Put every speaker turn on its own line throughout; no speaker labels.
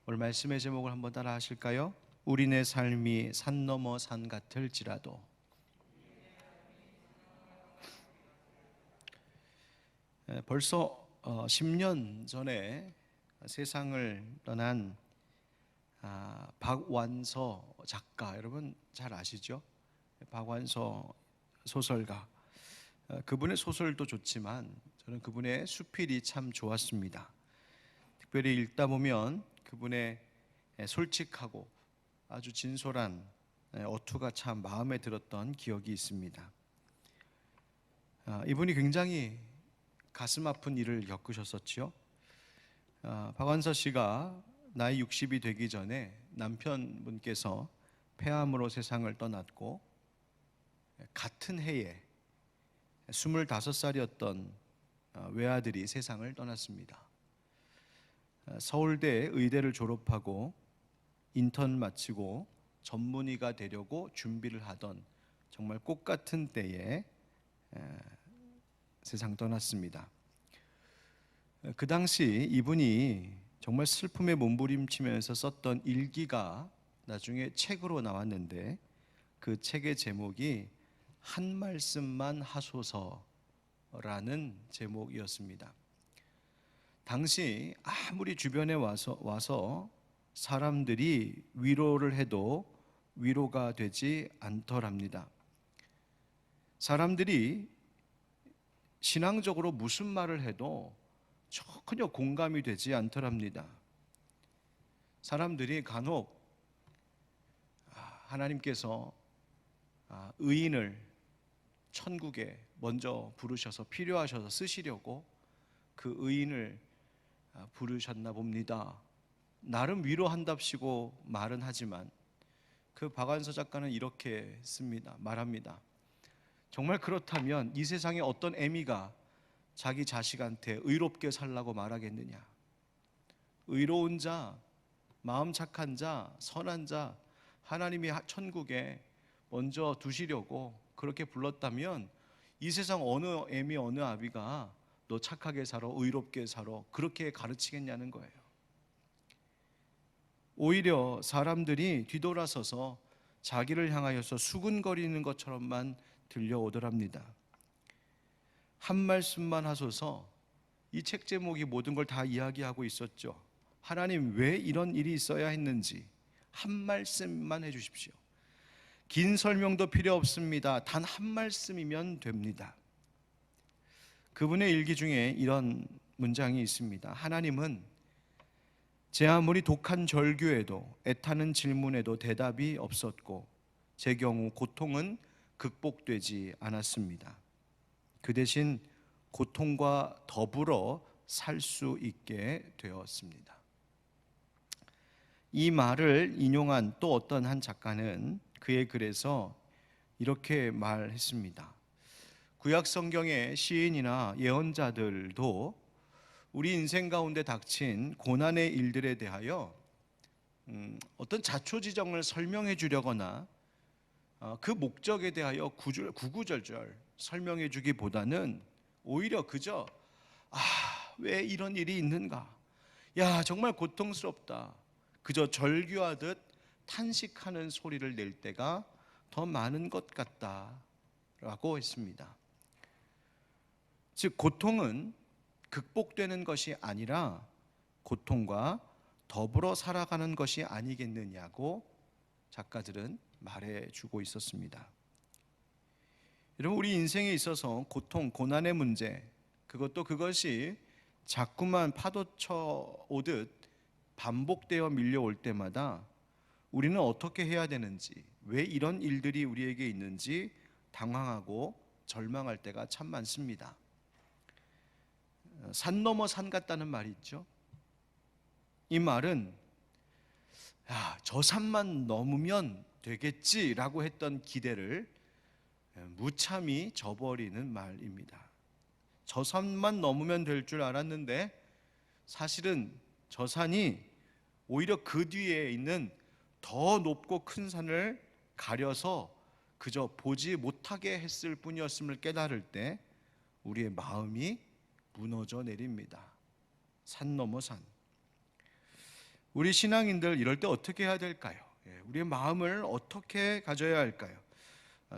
오늘 말씀의 제목을 한번 따라 하실까요? 우리네 삶이 산 넘어 산 같을지라도. 벌써 10년 전에 세상을 떠난 박완서 작가, 여러분 잘 아시죠? 박완서 소설가. 그분의 소설도 좋지만 저는 그분의 수필이 참 좋았습니다. 특별히 읽다 보면 그분의 솔직하고 아주 진솔한 어투가 참 마음에 들었던 기억이 있습니다. 이분이 굉장히 가슴 아픈 일을 겪으셨었지요. 박완서 씨가 나이 60이 되기 전에 남편분께서 폐암으로 세상을 떠났고, 같은 해에 25살이었던 외아들이 세상을 떠났습니다. 서울대 의대를 졸업하고 인턴 마치고 전문의가 되려고 준비를 하던 정말 꽃 같은 때에 세상 떠났습니다. 그 당시 이분이 정말 슬픔에 몸부림치면서 썼던 일기가 나중에 책으로 나왔는데, 그 책의 제목이 한 말씀만 하소서라는 제목이었습니다. 당시 아무리 주변에 와서 사람들이 위로를 해도 위로가 되지 않더랍니다. 사람들이 신앙적으로 무슨 말을 해도 전혀 공감이 되지 않더랍니다. 사람들이 간혹 하나님께서 의인을 천국에 먼저 부르셔서 필요하셔서 쓰시려고 그 의인을 부르셨나 봅니다. 나름 위로한답시고 말은 하지만 그 박완서 작가는 이렇게 말합니다. 정말 그렇다면 이 세상에 어떤 애미가 자기 자식한테 의롭게 살라고 말하겠느냐? 의로운 자, 마음 착한 자, 선한 자, 하나님이 천국에 먼저 두시려고 그렇게 불렀다면 이 세상 어느 애미 어느 아비가 너 착하게 살아, 의롭게 살아, 그렇게 가르치겠냐는 거예요. 오히려 사람들이 뒤돌아서서 자기를 향하여서 수군거리는 것처럼만 들려오더랍니다. 한 말씀만 하소서. 이 책 제목이 모든 걸 다 이야기하고 있었죠. 하나님, 왜 이런 일이 있어야 했는지 한 말씀만 해주십시오. 긴 설명도 필요 없습니다. 단 한 말씀이면 됩니다. 그분의 일기 중에 이런 문장이 있습니다. 하나님은 제 아무리 독한 절규에도 애타는 질문에도 대답이 없었고 제 경우 고통은 극복되지 않았습니다. 그 대신 고통과 더불어 살 수 있게 되었습니다. 이 말을 인용한 또 어떤 한 작가는 그의 글에서 이렇게 말했습니다. 구약 성경의 시인이나 예언자들도 우리 인생 가운데 닥친 고난의 일들에 대하여 어떤 자초지정을 설명해 주려거나 그 목적에 대하여 구구절절 설명해 주기보다는 오히려 그저 왜 이런 일이 있는가? 야, 정말 고통스럽다. 그저 절규하듯 탄식하는 소리를 낼 때가 더 많은 것 같다라고 했습니다. 즉, 고통은 극복되는 것이 아니라 고통과 더불어 살아가는 것이 아니겠느냐고 작가들은 말해주고 있었습니다. 여러분, 우리 인생에 있어서 고통, 고난의 문제, 그것이 자꾸만 파도쳐 오듯 반복되어 밀려올 때마다 우리는 어떻게 해야 되는지, 왜 이런 일들이 우리에게 있는지 당황하고 절망할 때가 참 많습니다. 산 넘어 산 같다는 말이 있죠. 이 말은 저 산만 넘으면 되겠지라고 했던 기대를 무참히 저버리는 말입니다. 저 산만 넘으면 될 줄 알았는데 사실은 저 산이 오히려 그 뒤에 있는 더 높고 큰 산을 가려서 그저 보지 못하게 했을 뿐이었음을 깨달을 때 우리의 마음이 무너져 내립니다. 산 넘어 산. 우리 신앙인들 이럴 때 어떻게 해야 될까요? 우리의 마음을 어떻게 가져야 할까요?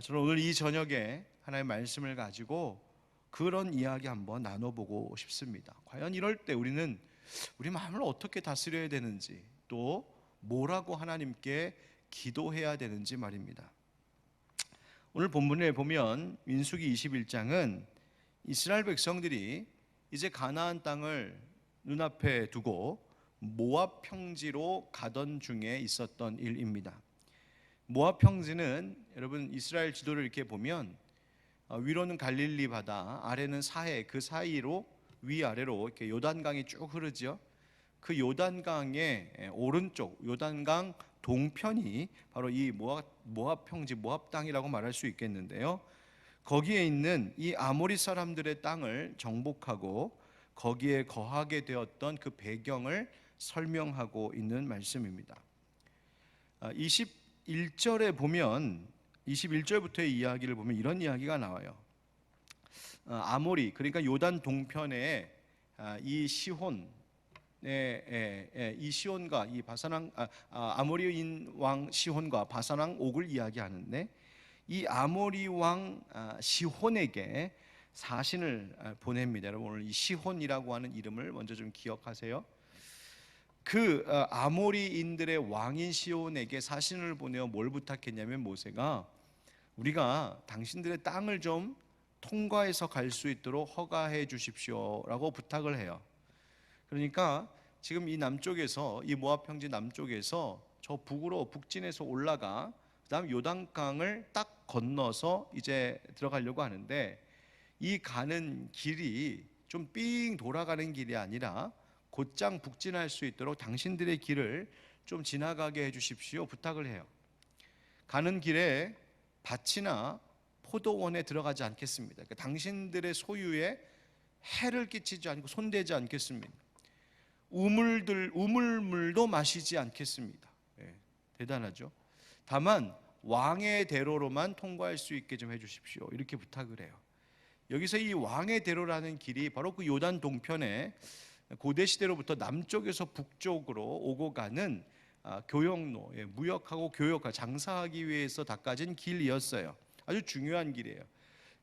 저는 오늘 이 저녁에 하나님의 말씀을 가지고 그런 이야기 한번 나눠보고 싶습니다. 과연 이럴 때 우리는 우리 마음을 어떻게 다스려야 되는지, 또 뭐라고 하나님께 기도해야 되는지 말입니다. 오늘 본문에 보면 민수기 21장은 이스라엘 백성들이 이제 가나안 땅을 눈앞에 두고 모압 평지로 가던 중에 있었던 일입니다. 모압 평지는 여러분 이스라엘 지도를 이렇게 보면 위로는 갈릴리 바다, 아래는 사해, 그 사이로 위아래로 이렇게 요단강이 쭉 흐르죠. 그 요단강의 오른쪽, 요단강 동편이 바로 이 모압 평지, 모압 땅이라고 말할 수 있겠는데요. 거기에 있는 이 아모리 사람들의 땅을 정복하고 거기에 거하게 되었던 그 배경을 설명하고 있는 말씀입니다. 21절에 보면 21절부터의 이야기를 보면 이런 이야기가 나와요. 아모리, 그러니까 요단 동편에 이 시혼, 이 시혼과 이 바산 왕 아모리인 왕 시혼과 바산 왕 옥을 이야기하는데, 이 아모리 왕 시혼에게 사신을 보냅니다. 여러분 오늘 이 시혼이라고 하는 이름을 먼저 좀 기억하세요. 그 아모리인들의 왕인 시혼에게 사신을 보내어 뭘 부탁했냐면, 모세가 우리가 당신들의 땅을 좀 통과해서 갈 수 있도록 허가해 주십시오라고 부탁을 해요. 그러니까 지금 이 남쪽에서, 이 모압 평지 남쪽에서 저 북으로 북진해서 올라가 그다음 요단강을 딱 건너서 이제 들어가려고 하는데, 이 가는 길이 좀 삥 돌아가는 길이 아니라 곧장 북진할 수 있도록 당신들의 길을 좀 지나가게 해주십시오 부탁을 해요. 가는 길에 밭이나 포도원에 들어가지 않겠습니다. 그러니까 당신들의 소유에 해를 끼치지 않고 손대지 않겠습니다. 우물물도 마시지 않겠습니다. 대단하죠. 다만 왕의 대로로만 통과할 수 있게 좀 해주십시오 이렇게 부탁을 해요. 여기서 이 왕의 대로라는 길이 바로 그 요단 동편에 고대 시대로부터 남쪽에서 북쪽으로 오고 가는 교역로, 무역하고 교역하고 장사하기 위해서 닦아진 길이었어요. 아주 중요한 길이에요.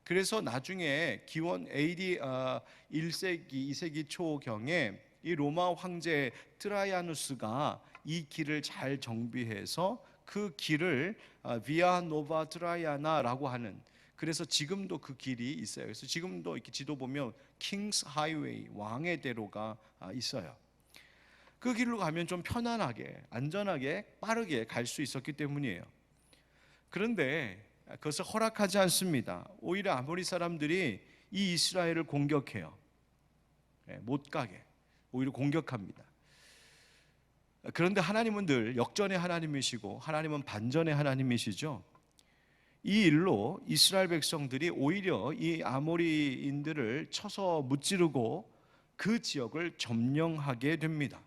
그래서 나중에 기원 AD 1세기, 2세기 초경에 이 로마 황제 트라이아누스가 이 길을 잘 정비해서 그 길을 비아 노바 트라이아나라고 하는, 그래서 지금도 그 길이 있어요. 그래서 지금도 이렇게 지도 보면 킹스 하이웨이, 왕의 대로가 있어요. 그 길로 가면 좀 편안하게, 안전하게, 빠르게 갈 수 있었기 때문이에요. 그런데 그것을 허락하지 않습니다. 오히려 아모리 사람들이 이 이스라엘을 공격해요. 못 가게 오히려 공격합니다. 그런데 하나님은 늘 역전의 하나님이시고 하나님은 반전의 하나님이시죠. 이 일로 이스라엘 백성들이 오히려 이 아모리인들을 쳐서 무찌르고 그 지역을 점령하게 됩니다.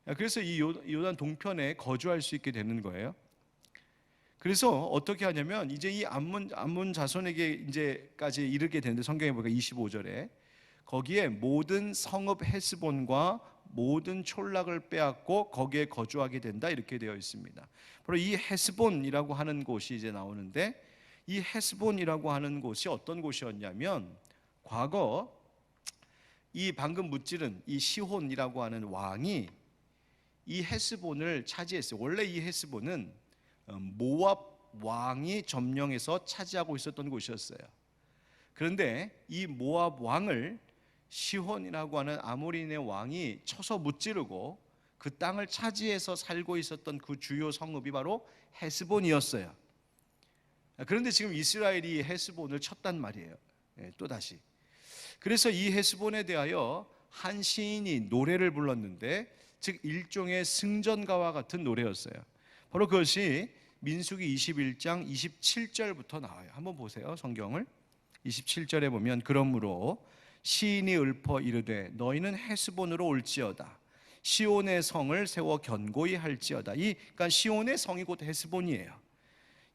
그래서 이 요단 동편에 거주할 수 있게 되는 거예요. 그래서 어떻게 하냐면 이제 이 암몬 자손에게 이제까지 이르게 되는데, 성경에 보니까 25절에 거기에 모든 성읍 헤스본과 모든 촌락을 빼앗고 거기에 거주하게 된다 이렇게 되어 있습니다. 바로 이 헤스본이라고 하는 곳이 이제 나오는데, 이 헤스본이라고 하는 곳이 어떤 곳이었냐면, 과거 이 방금 무찌른 이 시혼이라고 하는 왕이 이 헤스본을 차지했어요. 원래 이 헤스본은 모압 왕이 점령해서 차지하고 있었던 곳이었어요. 그런데 이 모압 왕을 시혼이라고 하는 아모리인의 왕이 쳐서 무찌르고 그 땅을 차지해서 살고 있었던 그 주요 성읍이 바로 헤스본이었어요. 그런데 지금 이스라엘이 헤스본을 쳤단 말이에요. 또다시. 그래서 이 헤스본에 대하여 한 시인이 노래를 불렀는데, 즉 일종의 승전가와 같은 노래였어요. 바로 그것이 민수기 21장 27절부터 나와요. 한번 보세요. 성경을 27절에 보면, 그러므로 시인이 읊어 이르되 너희는 헤스본으로 올지어다. 시온의 성을 세워 견고히 할지어다. 그러니까 시온의 성이 곧 헤스본이에요.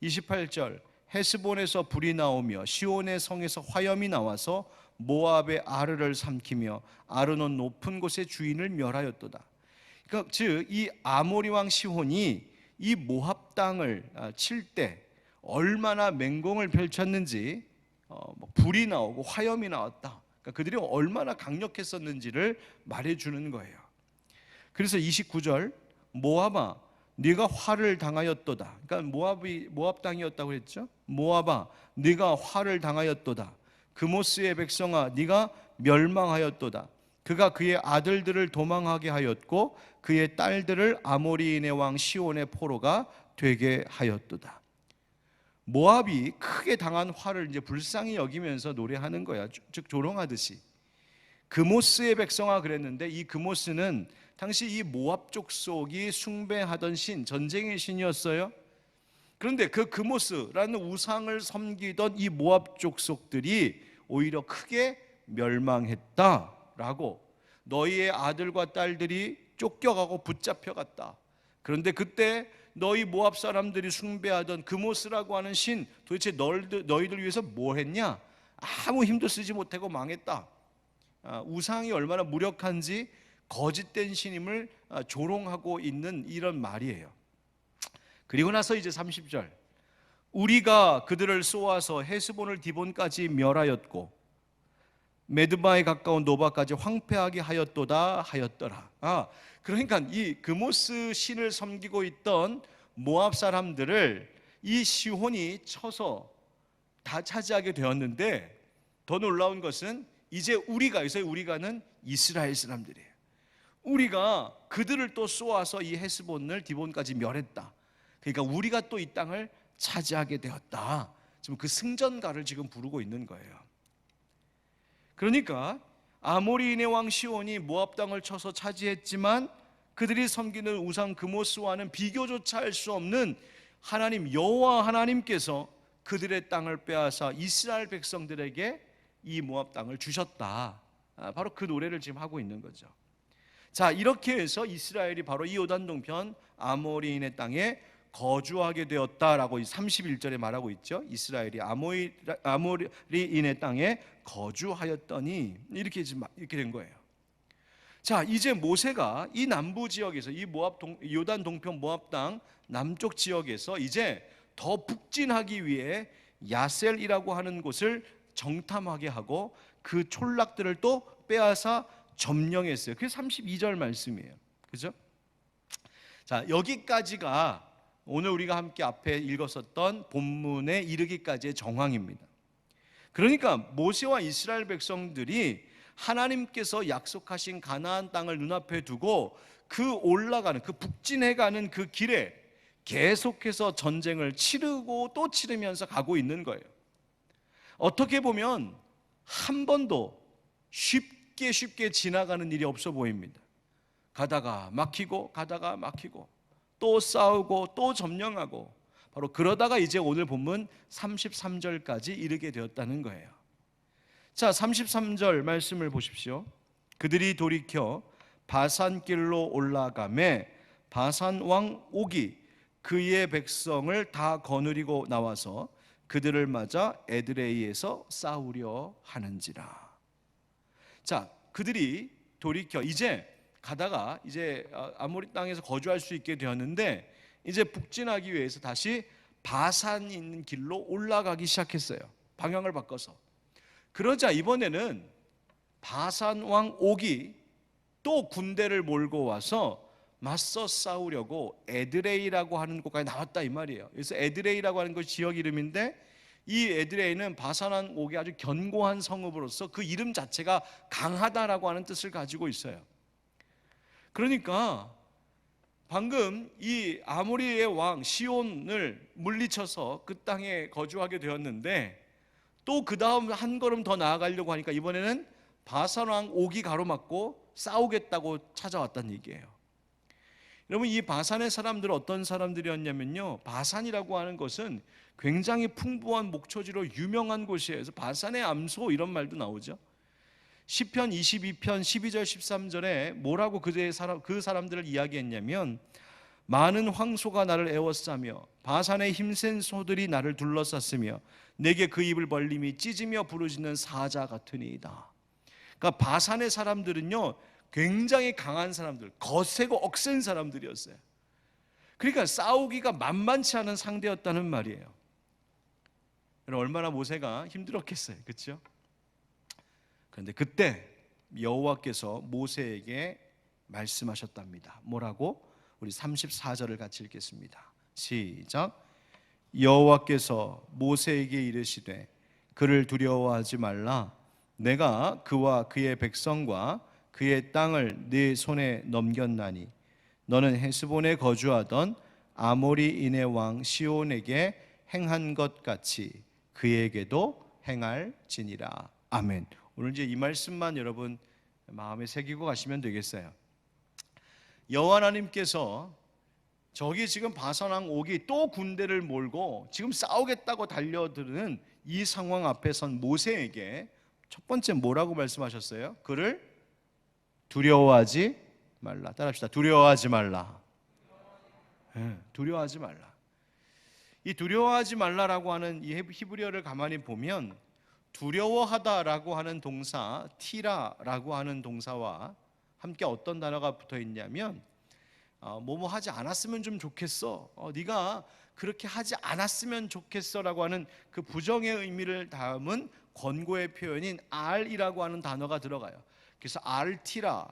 28절, 헤스본에서 불이 나오며 시온의 성에서 화염이 나와서 모압의 아르를 삼키며 아르논 높은 곳의 주인을 멸하였도다. 그러니까 즉 이 아모리 왕 시혼이 이 모압 땅을 칠 때 얼마나 맹공을 펼쳤는지, 불이 나오고 화염이 나왔다. 그러니까 그들이 얼마나 강력했었는지를 말해주는 거예요. 그래서 29절, 모압아 네가 화를 당하였도다. 그러니까 모압 땅이었다고 했죠. 모압아 네가 화를 당하였도다. 그모스의 백성아 네가 멸망하였도다. 그가 그의 아들들을 도망하게 하였고 그의 딸들을 아모리인의 왕 시온의 포로가 되게 하였도다. 모압이 크게 당한 화를 이제 불쌍히 여기면서 노래하는 거야. 즉 조롱하듯이. 그모스의 백성아 그랬는데, 이 그모스는 당시 이 모압 족속이 숭배하던 신, 전쟁의 신이었어요. 그런데 그 그모스라는 우상을 섬기던 이 모압 족속들이 오히려 크게 멸망했다라고, 너희의 아들과 딸들이 쫓겨가고 붙잡혀갔다. 그런데 그때 너희 모압 사람들이 숭배하던 그모스라고 하는 신, 도대체 너희들 위해서 뭐 했냐? 아무 힘도 쓰지 못하고 망했다. 우상이 얼마나 무력한지, 거짓된 신임을 조롱하고 있는 이런 말이에요. 그리고 나서 이제 30절, 우리가 그들을 쏘아서 헤스본을 디본까지 멸하였고 메드바에 가까운 노바까지 황폐하게 하였도다 하였더라. 그러니까 이 그모스 신을 섬기고 있던 모압 사람들을 이 시혼이 쳐서 다 차지하게 되었는데, 더 놀라운 것은 이제 우리가는 이스라엘 사람들이에요. 우리가 그들을 또 쏘아서 이 헤스본을 디본까지 멸했다. 그러니까 우리가 또 이 땅을 차지하게 되었다. 지금 그 승전가를 지금 부르고 있는 거예요. 그러니까 아모리인의 왕 시온이 모압 땅을 쳐서 차지했지만 그들이 섬기는 우상 그모스와는 비교조차 할 수 없는 하나님 여호와 하나님께서 그들의 땅을 빼앗아 이스라엘 백성들에게 이 모압 땅을 주셨다. 바로 그 노래를 지금 하고 있는 거죠. 자, 이렇게 해서 이스라엘이 바로 이 요단 동편 아모리인의 땅에 거주하게 되었다라고 31절에 말하고 있죠. 이스라엘이 아모리인의 땅에 거주하였더니 이렇게 된 거예요. 자, 이제 모세가 이 남부 지역에서 이 요단 동편 모압 땅 남쪽 지역에서 이제 더 북진하기 위해 야셀이라고 하는 곳을 정탐하게 하고 그 촌락들을 또 빼앗아 점령했어요. 그게 32절 말씀이에요. 그죠? 자, 여기까지가 오늘 우리가 함께 앞에 읽었었던 본문에 이르기까지의 정황입니다. 그러니까 모세와 이스라엘 백성들이 하나님께서 약속하신 가나안 땅을 눈앞에 두고 그 북진해가는 그 길에 계속해서 전쟁을 치르고 또 치르면서 가고 있는 거예요. 어떻게 보면 한 번도 쉽게 지나가는 일이 없어 보입니다. 가다가 막히고 또 싸우고 또 점령하고, 바로 그러다가 이제 오늘 본문 33절까지 이르게 되었다는 거예요. 자, 33절 말씀을 보십시오. 그들이 돌이켜 바산길로 올라가매 바산 왕 옥이 그의 백성을 다 거느리고 나와서 그들을 맞아 에드레이에서 싸우려 하는지라. 자, 그들이 돌이켜 이제 가다가 이제 아모리 땅에서 거주할 수 있게 되었는데, 이제 북진하기 위해서 다시 바산이 있는 길로 올라가기 시작했어요. 방향을 바꿔서. 그러자 이번에는 바산 왕 옥이 또 군대를 몰고 와서 맞서 싸우려고 에드레이라고 하는 곳까지 나왔다 이 말이에요. 그래서 에드레이라고 하는 것이 지역 이름인데, 이 에드레이는 바산 왕 옥의 아주 견고한 성읍으로서 그 이름 자체가 강하다라고 하는 뜻을 가지고 있어요. 그러니까 방금 이 아모리의 왕 시온을 물리쳐서 그 땅에 거주하게 되었는데, 또 그 다음 한 걸음 더 나아가려고 하니까 이번에는 바산 왕 옥이 가로막고 싸우겠다고 찾아왔다는 얘기예요. 여러분, 이 바산의 사람들은 어떤 사람들이었냐면요, 바산이라고 하는 것은 굉장히 풍부한 목초지로 유명한 곳이에요. 그래서 바산의 암소 이런 말도 나오죠. 시편 22편 12절 13절에 뭐라고 그 사람들을 이야기했냐면, 많은 황소가 나를 에워싸며 바산의 힘센 소들이 나를 둘러쌌으며 내게 그 입을 벌림이 찢으며 부르짖는 사자 같으니이다. 그러니까 바산의 사람들은요, 굉장히 강한 사람들, 거세고 억센 사람들이었어요. 그러니까 싸우기가 만만치 않은 상대였다는 말이에요. 얼마나 모세가 힘들었겠어요, 그렇죠? 그런데 그때 여호와께서 모세에게 말씀하셨답니다. 뭐라고? 우리 34절을 같이 읽겠습니다. 시작. 여호와께서 모세에게 이르시되 그를 두려워하지 말라. 내가 그와 그의 백성과 그의 땅을 네 손에 넘겼나니 너는 헤스본에 거주하던 아모리인의 왕 시온에게 행한 것 같이 그에게도 행할지니라. 아멘. 오늘 이제 이 말씀만 여러분 마음에 새기고 가시면 되겠어요. 여호와 하나님께서 저기 지금 바산왕 옥이 또 군대를 몰고 지금 싸우겠다고 달려드는 이 상황 앞에 선 모세에게 첫 번째 뭐라고 말씀하셨어요? 그를 두려워하지 말라. 따라합시다. 두려워하지 말라. 네, 두려워하지 말라. 이 두려워하지 말라라고 하는 이 히브리어를 가만히 보면 두려워하다라고 하는 동사 티라라고 하는 동사와 함께 어떤 단어가 붙어 있냐면 뭐뭐 하지 않았으면 좀 좋겠어, 네가 그렇게 하지 않았으면 좋겠어라고 하는 그 부정의 의미를 담은 권고의 표현인 R이라고 하는 단어가 들어가요. 그래서 RT라,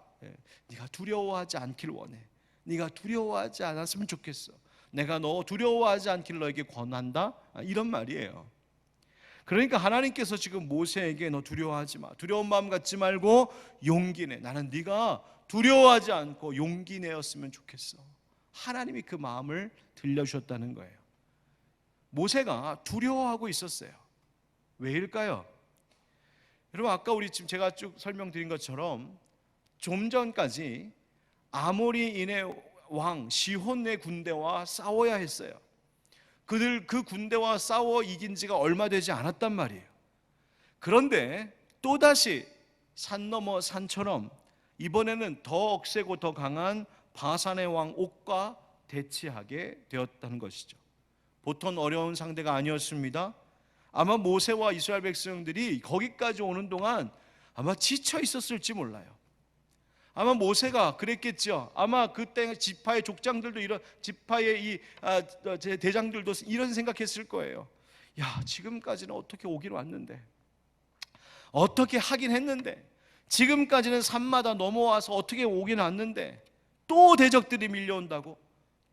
네가 두려워하지 않길 원해, 네가 두려워하지 않았으면 좋겠어, 내가 너 두려워하지 않길 너에게 권한다, 이런 말이에요. 그러니까 하나님께서 지금 모세에게 너 두려워하지 마, 두려운 마음 갖지 말고 용기 내, 나는 네가 두려워하지 않고 용기 내었으면 좋겠어. 하나님이 그 마음을 들려주셨다는 거예요. 모세가 두려워하고 있었어요. 왜일까요? 여러분, 아까 우리 지금 제가 쭉 설명드린 것처럼 좀 전까지 아모리인의 왕 시혼의 군대와 싸워야 했어요. 그들 그 군대와 싸워 이긴 지가 얼마 되지 않았단 말이에요. 그런데 또다시 산 넘어 산처럼 이번에는 더 억세고 더 강한 바산의 왕 옥과 대치하게 되었다는 것이죠. 보통 어려운 상대가 아니었습니다. 아마 모세와 이스라엘 백성들이 거기까지 오는 동안 아마 지쳐 있었을지 몰라요. 아마 모세가 그랬겠죠. 아마 그때 지파의 족장들도 이런, 지파의 이 대장들도 이런 생각했을 거예요. 야, 지금까지는 어떻게 오긴 왔는데, 어떻게 하긴 했는데, 지금까지는 산마다 넘어와서 어떻게 오긴 왔는데 또 대적들이 밀려온다고,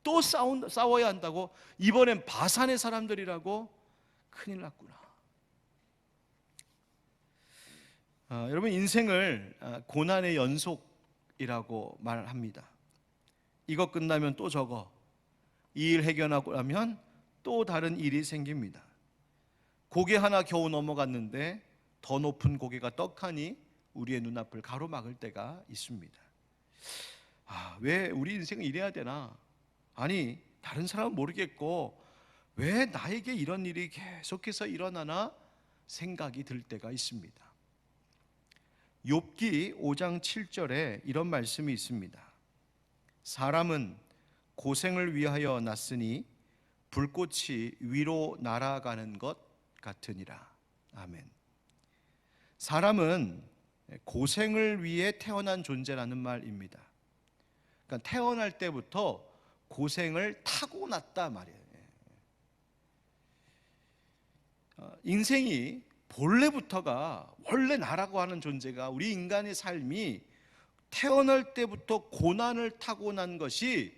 또 싸워야 한다고, 이번엔 바산의 사람들이라고, 큰일 났구나. 여러분, 인생을 고난의 연속이라고 말합니다. 이거 끝나면 또 저거, 이 일 해결하고 나면 또 다른 일이 생깁니다. 고개 하나 겨우 넘어갔는데 더 높은 고개가 떡하니 우리의 눈앞을 가로막을 때가 있습니다. 왜 우리 인생은 이래야 되나? 아니, 다른 사람은 모르겠고 왜 나에게 이런 일이 계속해서 일어나나 생각이 들 때가 있습니다. 욥기 5장 7절에 이런 말씀이 있습니다. 사람은 고생을 위하여 났으니 불꽃이 위로 날아가는 것 같으니라. 아멘. 사람은 고생을 위해 태어난 존재라는 말입니다. 그러니까 태어날 때부터 고생을 타고났다 말이에요. 인생이 본래부터가, 원래 나라고 하는 존재가, 우리 인간의 삶이 태어날 때부터 고난을 타고난 것이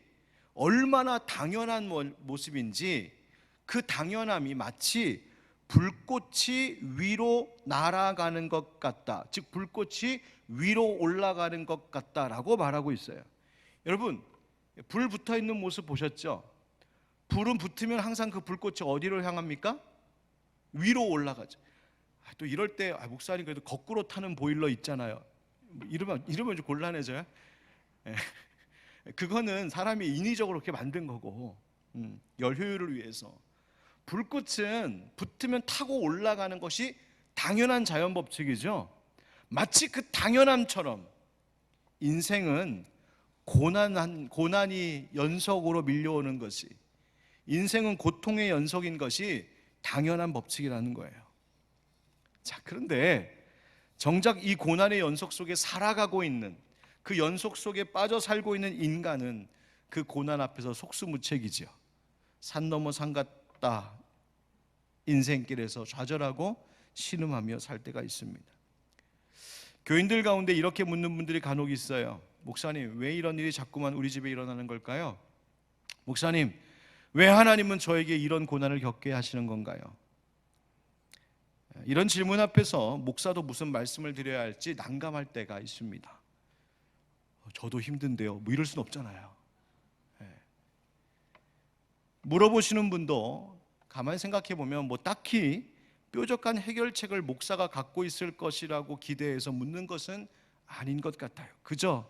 얼마나 당연한 모습인지, 그 당연함이 마치 불꽃이 위로 날아가는 것 같다, 즉 불꽃이 위로 올라가는 것 같다라고 말하고 있어요. 여러분, 불 붙어 있는 모습 보셨죠? 불은 붙으면 항상 그 불꽃이 어디로 향합니까? 위로 올라가죠. 또 이럴 때 목사님 그래도 거꾸로 타는 보일러 있잖아요. 이러면 좀 곤란해져요. 그거는 사람이 인위적으로 그렇게 만든 거고, 열 효율을 위해서. 불꽃은 붙으면 타고 올라가는 것이 당연한 자연 법칙이죠. 마치 그 당연함처럼 인생은 고난이 연속으로 밀려오는 것이, 인생은 고통의 연속인 것이 당연한 법칙이라는 거예요. 자, 그런데 정작 이 고난의 연속 속에 살아가고 있는, 그 연속 속에 빠져 살고 있는 인간은 그 고난 앞에서 속수무책이지요. 산 넘어 산 갔다 인생길에서 좌절하고 신음하며 살 때가 있습니다. 교인들 가운데 이렇게 묻는 분들이 간혹 있어요. 목사님, 왜 이런 일이 자꾸만 우리 집에 일어나는 걸까요? 목사님, 왜 하나님은 저에게 이런 고난을 겪게 하시는 건가요? 이런 질문 앞에서 목사도 무슨 말씀을 드려야 할지 난감할 때가 있습니다. 저도 힘든데요, 뭐 이럴 수는 없잖아요. 물어보시는 분도 가만히 생각해 보면 뭐 딱히 뾰족한 해결책을 목사가 갖고 있을 것이라고 기대해서 묻는 것은 아닌 것 같아요. 그저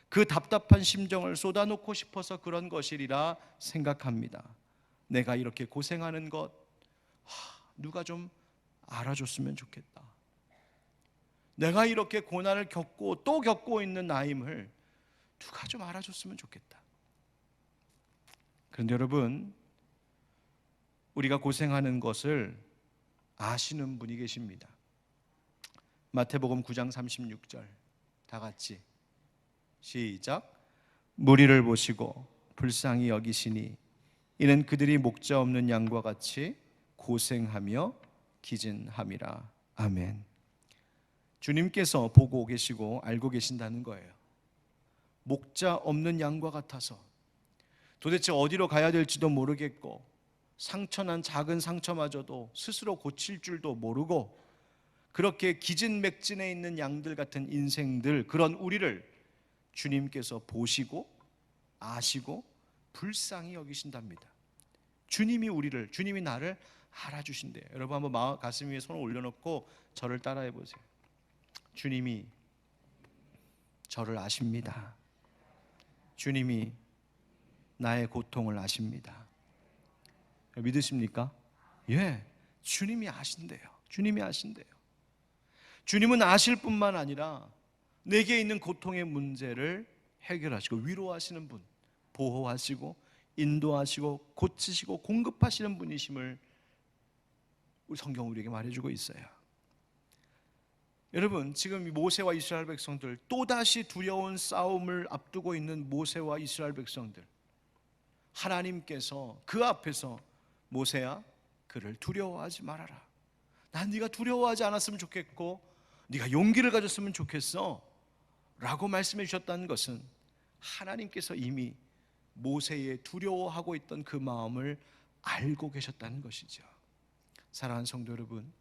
그 답답한 심정을 쏟아놓고 싶어서 그런 것이리라 생각합니다. 내가 이렇게 고생하는 것 누가 좀 알아줬으면 좋겠다. 내가 이렇게 고난을 겪고 또 겪고 있는 나임을 누가 좀 알아줬으면 좋겠다. 그런데 여러분, 우리가 고생하는 것을 아시는 분이 계십니다. 마태복음 9장 36절 다 같이 시작. 무리를 보시고 불쌍히 여기시니 이는 그들이 목자 없는 양과 같이 고생하며 기진함이라. 아멘. 주님께서 보고 계시고 알고 계신다는 거예요. 목자 없는 양과 같아서 도대체 어디로 가야 될지도 모르겠고 상처난 작은 상처마저도 스스로 고칠 줄도 모르고 그렇게 기진맥진해 있는 양들 같은 인생들, 그런 우리를 주님께서 보시고 아시고 불쌍히 여기신답니다. 주님이 나를 알아주신대요. 여러분 한번 가슴 위에 손을 올려놓고 저를 따라해 보세요. 주님이 저를 아십니다. 주님이 나의 고통을 아십니다. 믿으십니까? 예, 주님이 아신대요. 주님이 아신대요. 주님은 아실 뿐만 아니라 내게 있는 고통의 문제를 해결하시고 위로하시는 분, 보호하시고 인도하시고 고치시고 공급하시는 분이심을 우리 성경 우리에게 말해주고 있어요. 여러분, 지금 모세와 이스라엘 백성들, 또다시 두려운 싸움을 앞두고 있는 모세와 이스라엘 백성들, 하나님께서 그 앞에서 모세야, 그를 두려워하지 말아라. 난 네가 두려워하지 않았으면 좋겠고 네가 용기를 가졌으면 좋겠어 라고 말씀해 주셨다는 것은 하나님께서 이미 모세의 두려워하고 있던 그 마음을 알고 계셨다는 것이죠. 사랑하는 성도 여러분,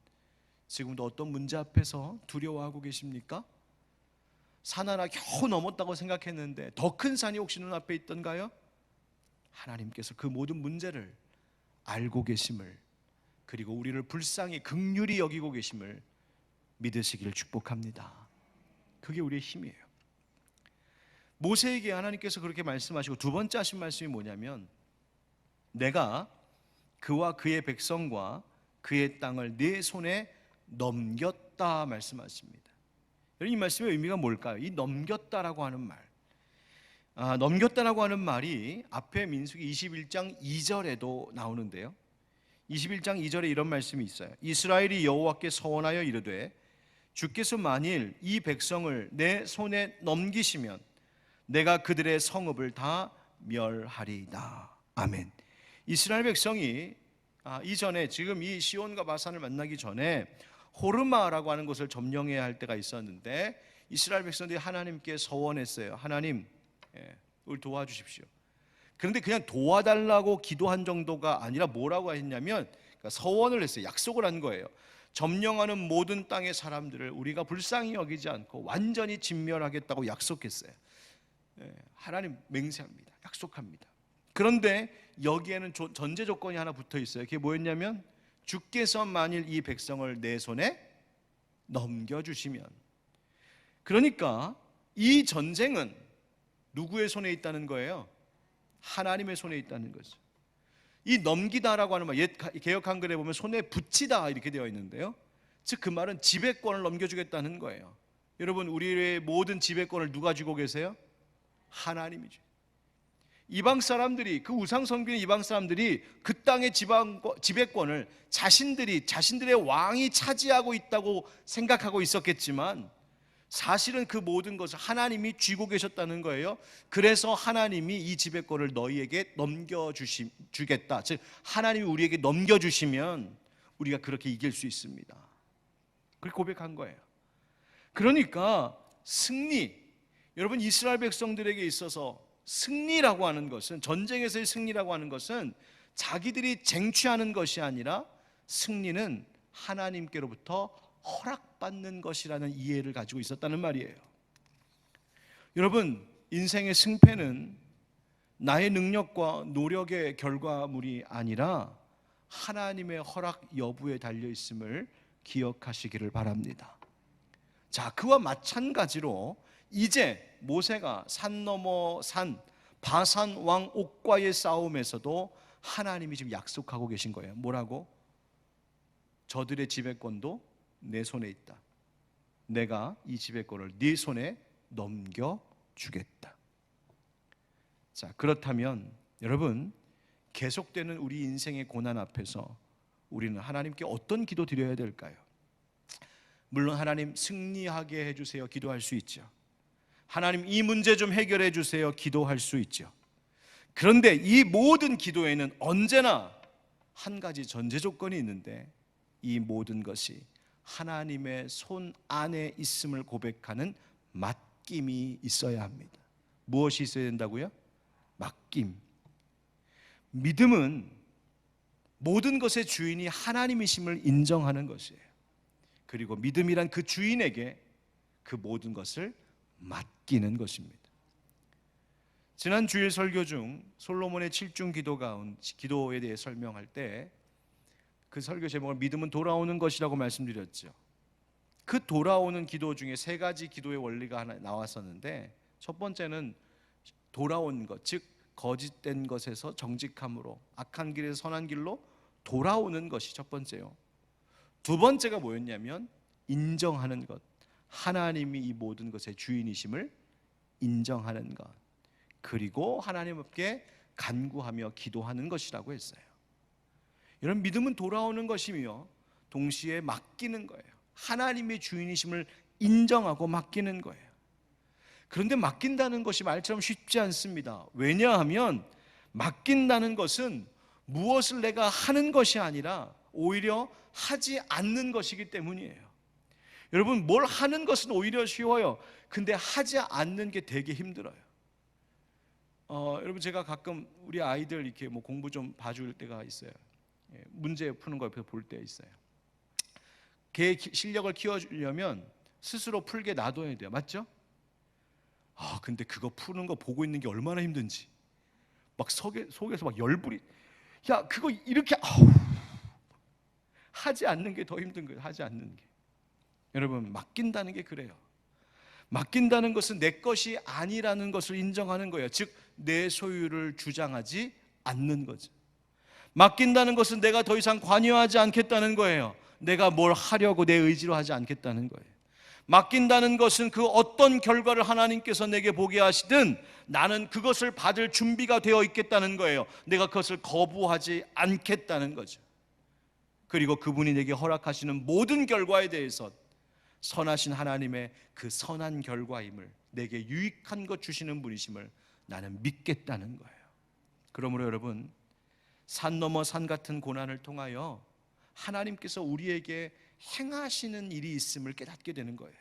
지금도 어떤 문제 앞에서 두려워하고 계십니까? 산 하나 겨우 넘었다고 생각했는데 더 큰 산이 혹시 눈앞에 있던가요? 하나님께서 그 모든 문제를 알고 계심을, 그리고 우리를 불쌍히 긍휼히 여기고 계심을 믿으시기를 축복합니다. 그게 우리의 힘이에요. 모세에게 하나님께서 그렇게 말씀하시고 두 번째 하신 말씀이 뭐냐면, 내가 그와 그의 백성과 그의 땅을 네 손에 넘겼다 말씀하십니다. 이 말씀의 의미가 뭘까요? 이 넘겼다라고 하는 말, 넘겼다라고 하는 말이 앞에 민수기 21장 2절에도 나오는데요. 21장 2절에 이런 말씀이 있어요. 이스라엘이 여호와께 서원하여 이르되 주께서 만일 이 백성을 내 손에 넘기시면 내가 그들의 성읍을 다 멸하리이다. 아멘. 이스라엘 백성이 이전에, 지금 이 시온과 바산을 만나기 전에 호르마라고 하는 곳을 점령해야 할 때가 있었는데 이스라엘 백성들이 하나님께 서원했어요. 하나님, 우리 도와주십시오. 그런데 그냥 도와달라고 기도한 정도가 아니라 뭐라고 했냐면, 그러니까 서원을 했어요. 약속을 한 거예요. 점령하는 모든 땅의 사람들을 우리가 불쌍히 여기지 않고 완전히 진멸하겠다고 약속했어요. 하나님 맹세합니다. 약속합니다. 그런데 여기에는 전제 조건이 하나 붙어 있어요. 그게 뭐였냐면, 주께서 만일 이 백성을 내 손에 넘겨주시면. 그러니까 이 전쟁은 누구의 손에 있다는 거예요? 하나님의 손에 있다는 거죠. 이 넘기다라고 하는 말, 옛 개역 한글에 보면 손에 붙이다 이렇게 되어 있는데요, 즉 그 말은 지배권을 넘겨주겠다는 거예요. 여러분, 우리의 모든 지배권을 누가 쥐고 계세요? 하나님이죠. 이방 사람들이, 그 우상 섬기는 이방 사람들이 그 땅의 지배권을 자신들의 왕이 차지하고 있다고 생각하고 있었겠지만, 사실은 그 모든 것을 하나님이 쥐고 계셨다는 거예요. 그래서 하나님이 이 지배권을 너희에게 넘겨주겠다. 즉 하나님이 우리에게 넘겨주시면 우리가 그렇게 이길 수 있습니다. 그렇게 고백한 거예요. 그러니까 승리, 여러분 이스라엘 백성들에게 있어서 승리라고 하는 것은, 전쟁에서의 승리라고 하는 것은 자기들이 쟁취하는 것이 아니라 승리는 하나님께로부터 허락받는 것이라는 이해를 가지고 있었다는 말이에요. 여러분, 인생의 승패는 나의 능력과 노력의 결과물이 아니라 하나님의 허락 여부에 달려 있음을 기억하시기를 바랍니다. 자, 그와 마찬가지로 이제 모세가 산 넘어 산 바산 왕 옥과의 싸움에서도 하나님이 지금 약속하고 계신 거예요. 뭐라고? 저들의 지배권도 내 손에 있다. 내가 이 지배권을 네 손에 넘겨주겠다. 자, 그렇다면 여러분, 계속되는 우리 인생의 고난 앞에서 우리는 하나님께 어떤 기도 드려야 될까요? 물론 하나님 승리하게 해주세요 기도할 수 있죠. 하나님 이 문제 좀 해결해 주세요 기도할 수 있죠. 그런데 이 모든 기도에는 언제나 한 가지 전제 조건이 있는데, 이 모든 것이 하나님의 손 안에 있음을 고백하는 맡김이 있어야 합니다. 무엇이 있어야 된다고요? 맡김. 믿음은 모든 것의 주인이 하나님이심을 인정하는 것이에요. 그리고 믿음이란 그 주인에게 그 모든 것을 맡기는 것입니다. 지난 주일 설교 중 솔로몬의 7중 기도에 대해 설명할 때 그 설교 제목을 믿음은 돌아오는 것이라고 말씀드렸죠. 그 돌아오는 기도 중에 세 가지 기도의 원리가 하나 나왔었는데, 첫 번째는 돌아온 것, 즉 거짓된 것에서 정직함으로, 악한 길에서 선한 길로 돌아오는 것이 첫 번째요. 두 번째가 뭐였냐면 인정하는 것, 하나님이 이 모든 것의 주인이심을 인정하는 것, 그리고 하나님 앞에 간구하며 기도하는 것이라고 했어요. 이런 믿음은 돌아오는 것이며 동시에 맡기는 거예요. 하나님의 주인이심을 인정하고 맡기는 거예요. 그런데 맡긴다는 것이 말처럼 쉽지 않습니다. 왜냐하면 맡긴다는 것은 무엇을 내가 하는 것이 아니라 오히려 하지 않는 것이기 때문이에요. 여러분, 뭘 하는 것은 오히려 쉬워요. 근데 하지 않는 게 되게 힘들어요. 여러분, 제가 가끔 우리 아이들 이렇게 뭐 공부 좀 봐줄 때가 있어요. 문제 푸는 거 옆에서 볼 때 있어요. 걔의 실력을 키워주려면 스스로 풀게 놔둬야 돼요. 맞죠? 근데 그거 푸는 거 보고 있는 게 얼마나 힘든지, 막 속에서 막 열불이, 야 그거 이렇게 하지 않는 게 더 힘든 거예요. 하지 않는 게. 여러분, 맡긴다는 게 그래요. 맡긴다는 것은 내 것이 아니라는 것을 인정하는 거예요. 즉 내 소유를 주장하지 않는 거죠. 맡긴다는 것은 내가 더 이상 관여하지 않겠다는 거예요. 내가 뭘 하려고 내 의지로 하지 않겠다는 거예요. 맡긴다는 것은 그 어떤 결과를 하나님께서 내게 보게 하시든 나는 그것을 받을 준비가 되어 있겠다는 거예요. 내가 그것을 거부하지 않겠다는 거죠. 그리고 그분이 내게 허락하시는 모든 결과에 대해서 선하신 하나님의 그 선한 결과임을, 내게 유익한 것 주시는 분이심을 나는 믿겠다는 거예요. 그러므로 여러분, 산 넘어 산 같은 고난을 통하여 하나님께서 우리에게 행하시는 일이 있음을 깨닫게 되는 거예요.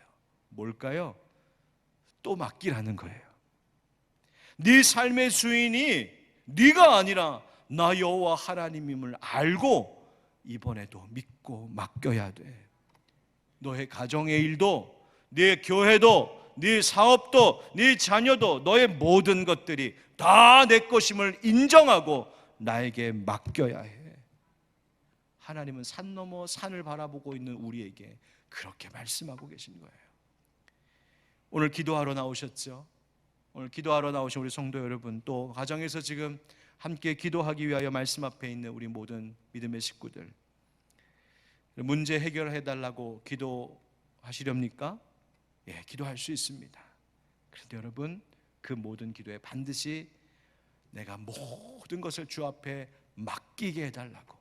뭘까요? 또 맡기라는 거예요. 네 삶의 주인이 네가 아니라 나 여호와 하나님임을 알고 이번에도 믿고 맡겨야 돼. 너의 가정의 일도, 네 교회도, 네 사업도, 네 자녀도, 너의 모든 것들이 다 내 것임을 인정하고 나에게 맡겨야 해. 하나님은 산 넘어 산을 바라보고 있는 우리에게 그렇게 말씀하고 계신 거예요. 오늘 기도하러 나오셨죠? 오늘 기도하러 나오신 우리 성도 여러분, 또 가정에서 지금 함께 기도하기 위하여 말씀 앞에 있는 우리 모든 믿음의 식구들, 문제 해결해 달라고 기도하시렵니까? 예, 기도할 수 있습니다. 그런데 여러분, 그 모든 기도에 반드시 내가 모든 것을 주 앞에 맡기게 해달라고,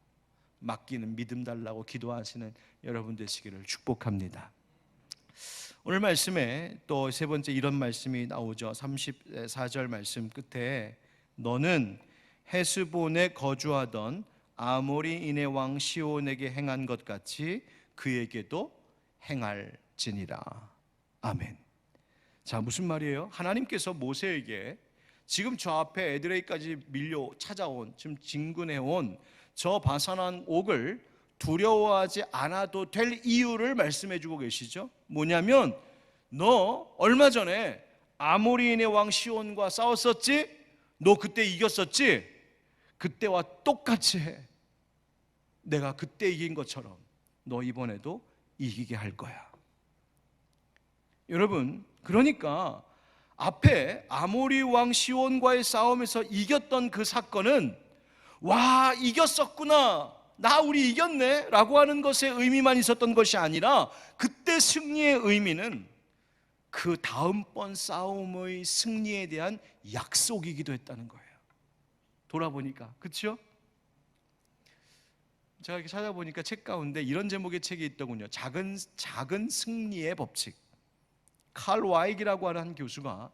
맡기는 믿음 달라고 기도하시는 여러분 되시기를 축복합니다. 오늘 말씀에 또 세 번째 이런 말씀이 나오죠. 34절 말씀 끝에 너는 헤스본에 거주하던 아모리인의 왕 시온에게 행한 것 같이 그에게도 행할지니라. 아멘. 자, 무슨 말이에요? 하나님께서 모세에게 지금 저 앞에 에드레이까지 밀려 찾아온, 지금 진군해온 저 바산한 옥을 두려워하지 않아도 될 이유를 말씀해 주고 계시죠. 뭐냐면 너 얼마 전에 아모리인의 왕 시온과 싸웠었지? 너 그때 이겼었지? 그때와 똑같이 해. 내가 그때 이긴 것처럼 너 이번에도 이기게 할 거야. 여러분, 그러니까 앞에 아모리 왕 시온과의 싸움에서 이겼던 그 사건은 와, 이겼었구나, 나 우리 이겼네 라고 하는 것에 의미만 있었던 것이 아니라 그때 승리의 의미는 그 다음번 싸움의 승리에 대한 약속이기도 했다는 거예요. 돌아보니까, 그렇죠? 제가 이렇게 찾아보니까 책 가운데 이런 제목의 책이 있더군요. 작은 승리의 법칙. 칼 와이기라고 하는 한 교수가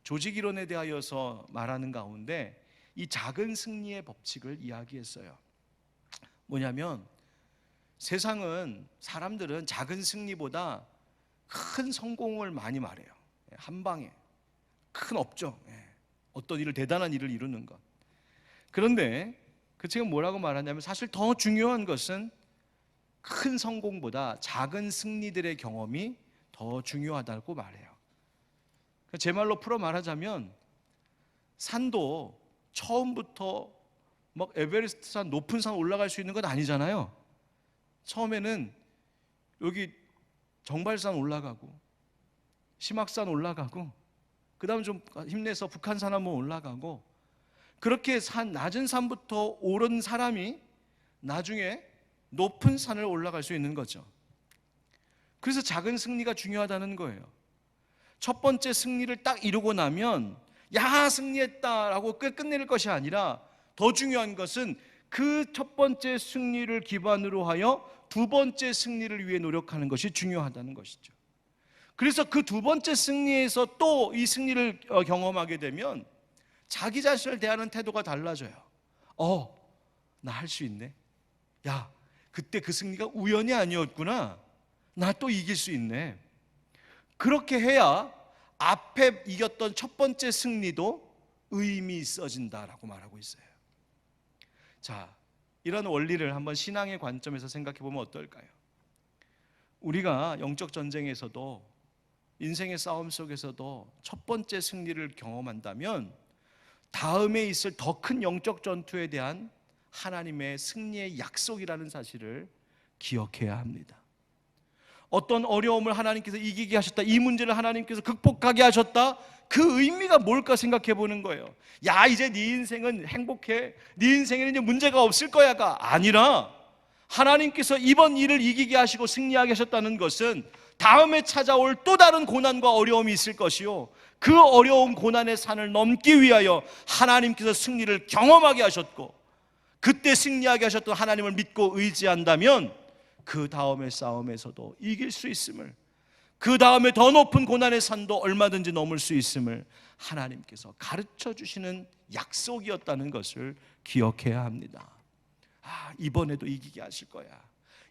조직 이론에 대하여서 말하는 가운데 이 작은 승리의 법칙을 이야기했어요. 뭐냐면 세상은, 사람들은 작은 승리보다 큰 성공을 많이 말해요. 한 방에 큰 업적, 어떤 일을, 대단한 일을 이루는 것. 그런데 그 책은 뭐라고 말하냐면 사실 더 중요한 것은 큰 성공보다 작은 승리들의 경험이 더 중요하다고 말해요. 제 말로 풀어 말하자면 산도 처음부터 막 에베레스트 산, 높은 산 올라갈 수 있는 건 아니잖아요. 처음에는 여기 정발산 올라가고 심악산 올라가고 그 다음 좀 힘내서 북한산 한번 올라가고, 그렇게 낮은 산부터 오른 사람이 나중에 높은 산을 올라갈 수 있는 거죠. 그래서 작은 승리가 중요하다는 거예요. 첫 번째 승리를 딱 이루고 나면 야, 승리했다라고 끝낼 것이 아니라 더 중요한 것은 그 첫 번째 승리를 기반으로 하여 두 번째 승리를 위해 노력하는 것이 중요하다는 것이죠. 그래서 그 두 번째 승리에서 또 이 승리를 경험하게 되면 자기 자신을 대하는 태도가 달라져요. 나 할 수 있네. 야, 그때 그 승리가 우연이 아니었구나. 나 또 이길 수 있네. 그렇게 해야 앞에 이겼던 첫 번째 승리도 의미 있어진다라고 말하고 있어요. 자, 이런 원리를 한번 신앙의 관점에서 생각해 보면 어떨까요? 우리가 영적 전쟁에서도, 인생의 싸움 속에서도 첫 번째 승리를 경험한다면 다음에 있을 더 큰 영적 전투에 대한 하나님의 승리의 약속이라는 사실을 기억해야 합니다. 어떤 어려움을 하나님께서 이기게 하셨다, 이 문제를 하나님께서 극복하게 하셨다, 그 의미가 뭘까 생각해 보는 거예요. 야, 이제 네 인생은 행복해, 네 인생에는 이제 문제가 없을 거야가 아니라 하나님께서 이번 일을 이기게 하시고 승리하게 하셨다는 것은 다음에 찾아올 또 다른 고난과 어려움이 있을 것이요, 그 어려운 고난의 산을 넘기 위하여 하나님께서 승리를 경험하게 하셨고, 그때 승리하게 하셨던 하나님을 믿고 의지한다면 그 다음의 싸움에서도 이길 수 있음을, 그 다음에 더 높은 고난의 산도 얼마든지 넘을 수 있음을 하나님께서 가르쳐 주시는 약속이었다는 것을 기억해야 합니다. 이번에도 이기게 하실 거야,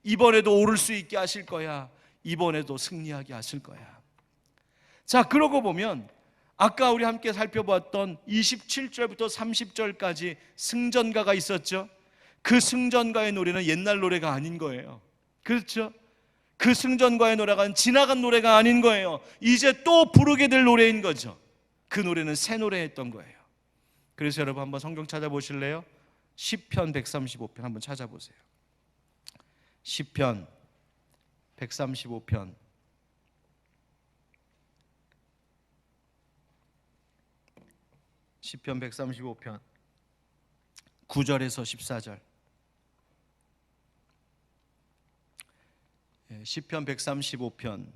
이번에도 오를 수 있게 하실 거야, 이번에도 승리하게 하실 거야. 자, 그러고 보면 아까 우리 함께 살펴봤던 27절부터 30절까지 승전가가 있었죠. 그 승전가의 노래는 옛날 노래가 아닌 거예요. 그렇죠? 그 승전가의 노래가 지나간 노래가 아닌 거예요. 이제 또 부르게 될 노래인 거죠. 그 노래는 새 노래였던 거예요. 그래서 여러분 한번 성경 찾아보실래요? 시편 135편 한번 찾아보세요. 시편 135편 시편 135편 9절에서 14절. 시편 135편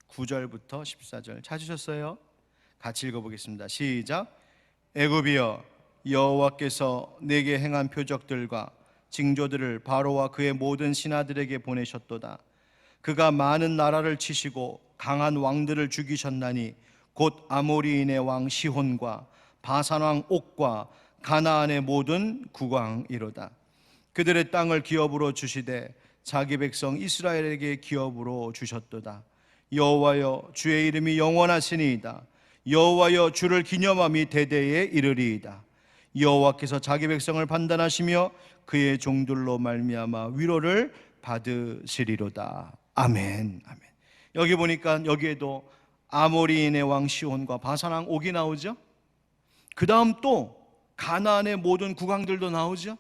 9절부터 14절 찾으셨어요? 같이 읽어보겠습니다. 시작. 애굽이여, 여호와께서 내게 행한 표적들과 징조들을 바로와 그의 모든 신하들에게 보내셨도다. 그가 많은 나라를 치시고 강한 왕들을 죽이셨나니 곧 아모리인의 왕 시혼과 바산 왕 옥과 가나안의 모든 국왕이로다. 그들의 땅을 기업으로 주시되 자기 백성 이스라엘에게 기업으로 주셨도다. 여호와여, 주의 이름이 영원하시니이다. 여호와여, 주를 기념함이 대대에 이르리이다. 여호와께서 자기 백성을 판단하시며 그의 종들로 말미암아 위로를 받으시리로다. 아멘. 아멘. 여기 보니까 여기에도 아모리인의 왕 시혼과 바산 왕 옥이 나오죠. 그 다음 또 가나안의 모든 국왕들도 나오죠.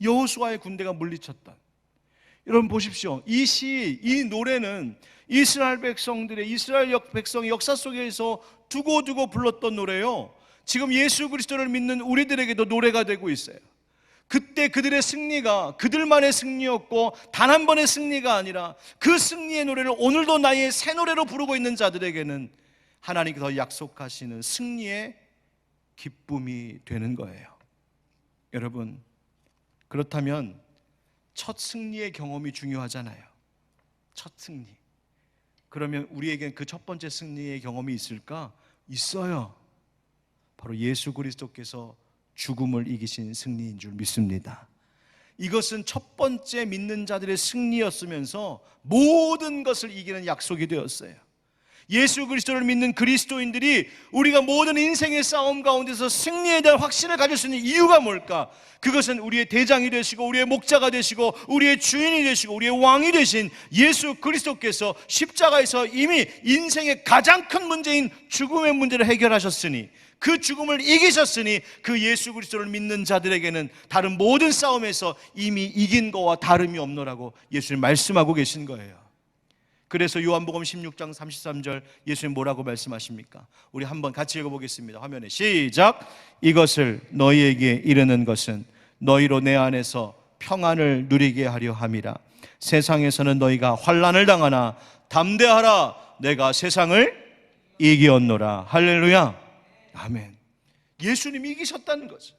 여호수아의 군대가 물리쳤던. 여러분 보십시오. 이 노래는 이스라엘 백성의 역사 속에서 두고두고 불렀던 노래요. 지금 예수 그리스도를 믿는 우리들에게도 노래가 되고 있어요. 그때 그들의 승리가 그들만의 승리였고 단 한 번의 승리가 아니라 그 승리의 노래를 오늘도 나의 새 노래로 부르고 있는 자들에게는 하나님께서 약속하시는 승리의 기쁨이 되는 거예요. 여러분, 그렇다면 첫 승리의 경험이 중요하잖아요. 첫 승리. 그러면 우리에겐 그 첫 번째 승리의 경험이 있을까? 있어요. 바로 예수 그리스도께서 죽음을 이기신 승리인 줄 믿습니다. 이것은 첫 번째 믿는 자들의 승리였으면서 모든 것을 이기는 약속이 되었어요. 예수 그리스도를 믿는 그리스도인들이 우리가 모든 인생의 싸움 가운데서 승리에 대한 확신을 가질 수 있는 이유가 뭘까? 그것은 우리의 대장이 되시고 우리의 목자가 되시고 우리의 주인이 되시고 우리의 왕이 되신 예수 그리스도께서 십자가에서 이미 인생의 가장 큰 문제인 죽음의 문제를 해결하셨으니, 그 죽음을 이기셨으니 그 예수 그리스도를 믿는 자들에게는 다른 모든 싸움에서 이미 이긴 거와 다름이 없노라고 예수님 말씀하고 계신 거예요. 그래서 요한복음 16장 33절 예수님 뭐라고 말씀하십니까? 우리 한번 같이 읽어보겠습니다. 화면에 시작. 이것을 너희에게 이르는 것은 너희로 내 안에서 평안을 누리게 하려 함이라. 세상에서는 너희가 환난을 당하나 담대하라. 내가 세상을 이기었노라. 할렐루야. 아멘. 예수님이 이기셨다는 거죠.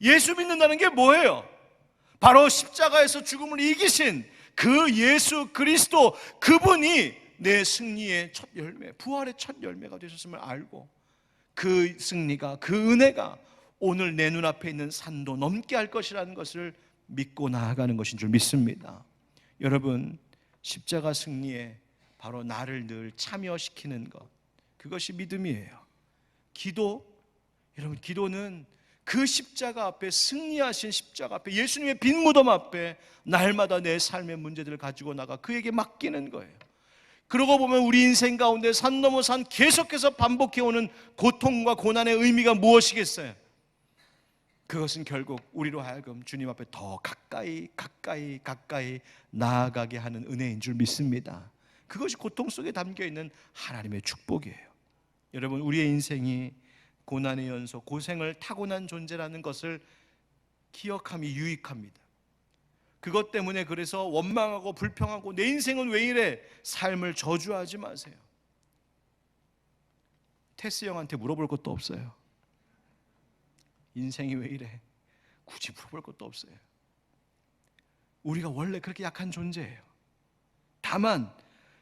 예수 믿는다는 게 뭐예요? 바로 십자가에서 죽음을 이기신 그 예수 그리스도, 그분이 내 승리의 첫 열매, 부활의 첫 열매가 되셨음을 알고 그 승리가, 그 은혜가 오늘 내 눈앞에 있는 산도 넘게 할 것이라는 것을 믿고 나아가는 것인 줄 믿습니다. 여러분, 십자가 승리에 바로 나를 늘 참여시키는 것, 그것이 믿음이에요. 여러분, 기도는 그 십자가 앞에, 승리하신 십자가 앞에, 예수님의 빈 무덤 앞에 날마다 내 삶의 문제들을 가지고 나가 그에게 맡기는 거예요. 그러고 보면 우리 인생 가운데 산 넘어 산 계속해서 반복해오는 고통과 고난의 의미가 무엇이겠어요? 그것은 결국 우리로 하여금 주님 앞에 더 가까이 나아가게 하는 은혜인 줄 믿습니다. 그것이 고통 속에 담겨있는 하나님의 축복이에요. 여러분, 우리의 인생이 고난의 연속, 고생을 타고난 존재라는 것을 기억함이 유익합니다. 그것 때문에 그래서 원망하고 불평하고 내 인생은 왜 이래? 삶을 저주하지 마세요. 테스 형한테 물어볼 것도 없어요. 인생이 왜 이래? 굳이 물어볼 것도 없어요. 우리가 원래 그렇게 약한 존재예요. 다만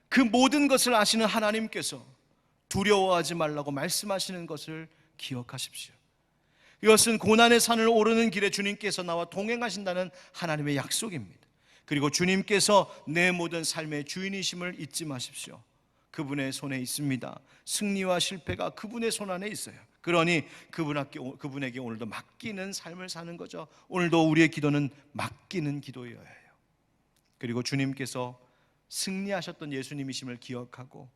그 모든 것을 아시는 하나님께서 두려워하지 말라고 말씀하시는 것을 기억하십시오. 이것은 고난의 산을 오르는 길에 주님께서 나와 동행하신다는 하나님의 약속입니다. 그리고 주님께서 내 모든 삶의 주인이심을 잊지 마십시오. 그분의 손에 있습니다. 승리와 실패가 그분의 손 안에 있어요. 그러니 그분에게 오늘도 맡기는 삶을 사는 거죠. 오늘도 우리의 기도는 맡기는 기도여야 해요. 그리고 주님께서 승리하셨던 예수님이심을 기억하고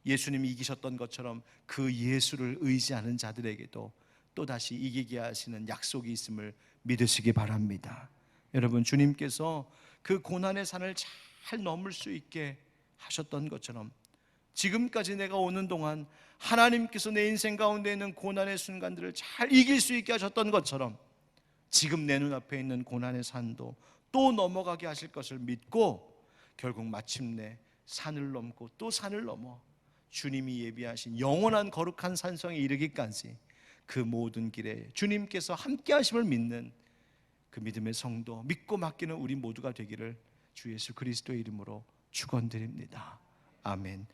예수님이 이기셨던 것처럼 그 예수를 의지하는 자들에게도 또다시 이기게 하시는 약속이 있음을 믿으시기 바랍니다. 여러분, 주님께서 그 고난의 산을 잘 넘을 수 있게 하셨던 것처럼 지금까지 내가 오는 동안 하나님께서 내 인생 가운데 있는 고난의 순간들을 잘 이길 수 있게 하셨던 것처럼 지금 내 눈앞에 있는 고난의 산도 또 넘어가게 하실 것을 믿고 결국 마침내 산을 넘고 또 산을 넘어 주님이 예비하신 영원한 거룩한 산성에 이르기까지 그 모든 길에 주님께서 함께 하심을 믿는 그 믿음의 성도, 믿고 맡기는 우리 모두가 되기를 주 예수 그리스도의 이름으로 축원드립니다. 아멘.